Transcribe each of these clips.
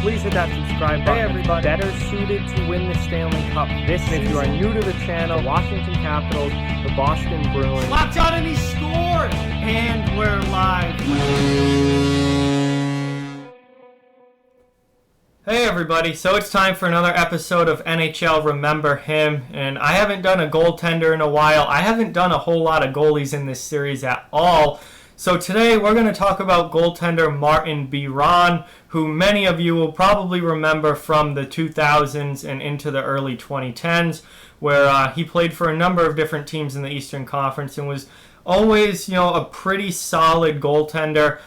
please hit that subscribe button. Hey everybody, better suited to win the Stanley Cup this season. If you are new to the channel, Washington Capitals, the Boston Bruins. Locked on and he scored! And we're live. Hey everybody, so it's time for another episode of NHL Remember Him, and I haven't done a goaltender in a while. I haven't done a whole lot of goalies in this series at all. So today we're going to talk about goaltender Martin Biron, who many of you will probably remember from the 2000s and into the early 2010s, where he played for a number of different teams in the Eastern Conference and was always, a pretty solid goaltender.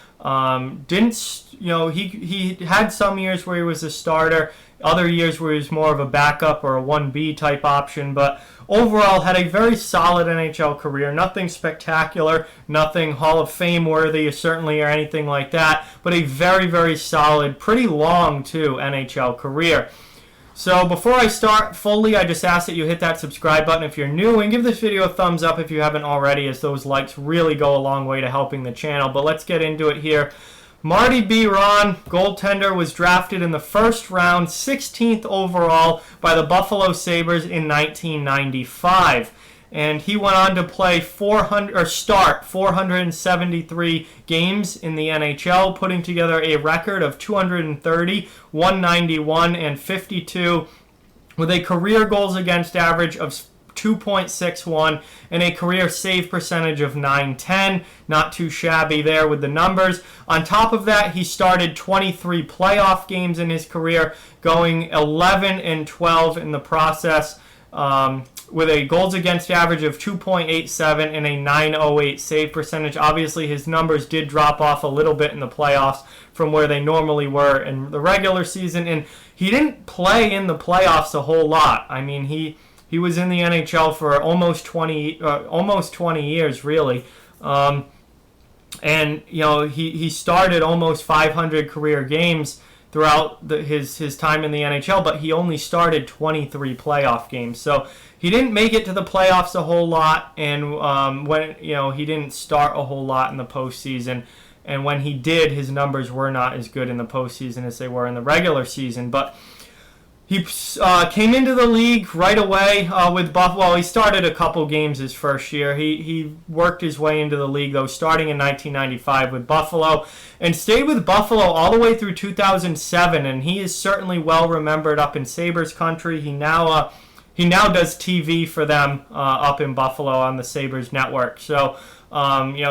He had some years where he was a starter, other years where he was more of a backup or a 1B type option, but overall had a very solid NHL career. Nothing spectacular, nothing Hall of Fame worthy certainly or anything like that, but a very, very solid, pretty long too, NHL career. So before I start fully, I just ask that you hit that subscribe button if you're new, and give this video a thumbs up if you haven't already, as those likes really go a long way to helping the channel. But let's get into it here. Marty Biron, goaltender, was drafted in the first round, 16th overall by the Buffalo Sabres in 1995. And he went on to play 473 games in the NHL, putting together a record of 230, 191, and 52, with a career goals against average of 2.61 and a career save percentage of .910. Not too shabby there with the numbers. On top of that, he started 23 playoff games in his career, going 11 and 12 in the process, with a goals against average of 2.87 and a .908 save percentage. Obviously, his numbers did drop off a little bit in the playoffs from where they normally were in the regular season, and he didn't play in the playoffs a whole lot. I mean, he was in the NHL for almost 20 years, really. He started almost 500 career games throughout his time in the NHL, but he only started 23 playoff games. So he didn't make it to the playoffs a whole lot, and he didn't start a whole lot in the postseason. And when he did, his numbers were not as good in the postseason as they were in the regular season. But he came into the league right away with Buffalo. Well, he started a couple games his first year. He worked his way into the league, though, starting in 1995 with Buffalo, and stayed with Buffalo all the way through 2007, and he is certainly well remembered up in Sabres country. He now does TV for them up in Buffalo on the Sabres network. So,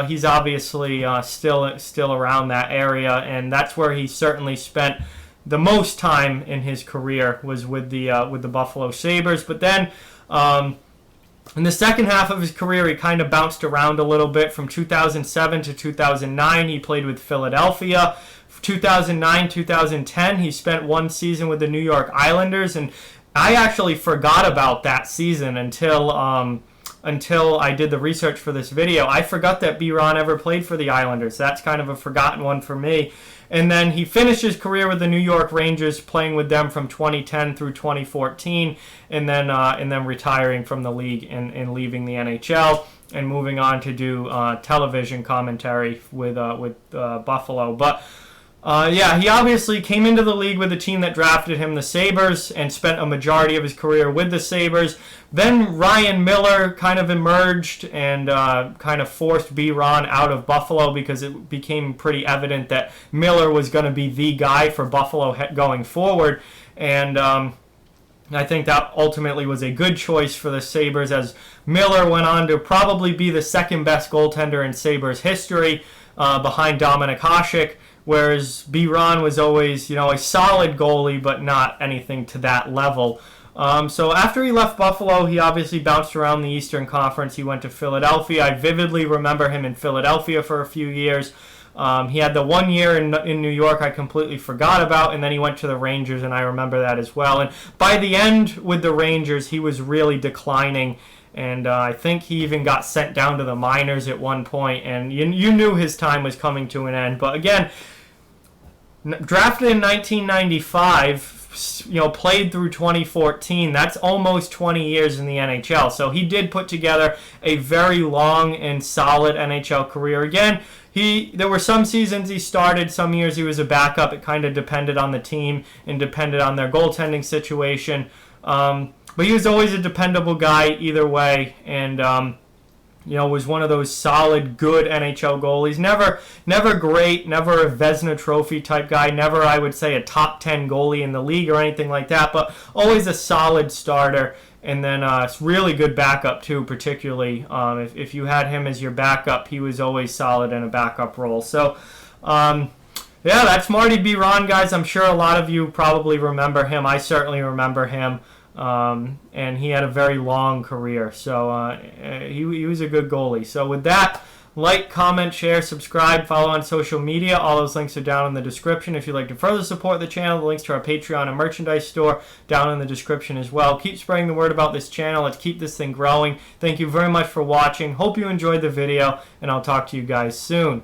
he's obviously still around that area, and that's where he certainly spent the most time in his career, was with the Buffalo Sabres. But then in the second half of his career, he kind of bounced around a little bit. From 2007 to 2009, he played with Philadelphia. 2009, 2010, he spent one season with the New York Islanders, and I actually forgot about that season until I did the research for this video. I forgot that Biron ever played for the Islanders. That's kind of a forgotten one for me. And then he finished his career with the New York Rangers, playing with them from 2010 through 2014, and then retiring from the league and leaving the NHL and moving on to do television commentary with Buffalo. But he obviously came into the league with the team that drafted him, the Sabres, and spent a majority of his career with the Sabres. Then Ryan Miller kind of emerged and kind of forced Biron out of Buffalo, because it became pretty evident that Miller was going to be the guy for Buffalo going forward. And I think that ultimately was a good choice for the Sabres, as Miller went on to probably be the second best goaltender in Sabres history, behind Dominik Hasek. Whereas Biron was always, a solid goalie, but not anything to that level. So after he left Buffalo, he obviously bounced around the Eastern Conference. He went to Philadelphia. I vividly remember him in Philadelphia for a few years. He had the 1 year in New York I completely forgot about, and then he went to the Rangers, and I remember that as well. And by the end with the Rangers, he was really declining. And I think he even got sent down to the minors at one point, and you knew his time was coming to an end. But again, drafted in 1995, played through 2014. That's almost 20 years in the NHL. So he did put together a very long and solid NHL career. Again, there were some seasons he started, some years he was a backup. It kind of depended on the team and depended on their goaltending situation. But he was always a dependable guy either way, and was one of those solid, good NHL goalies. Never great, never a Vezina Trophy type guy, never, I would say, a top 10 goalie in the league or anything like that, but always a solid starter. And then really good backup, too, particularly. If you had him as your backup, he was always solid in a backup role. So, that's Martin Biron, guys. I'm sure a lot of you probably remember him. I certainly remember him. And he had a very long career. So he was a good goalie. So with that, like, comment, share, subscribe, follow on social media. All those links are down in the description. If you'd like to further support the channel, the links to our Patreon and merchandise store down in the description as well. Keep spreading the word about this channel. Let's keep this thing growing. Thank you very much for watching. Hope you enjoyed the video, and I'll talk to you guys soon.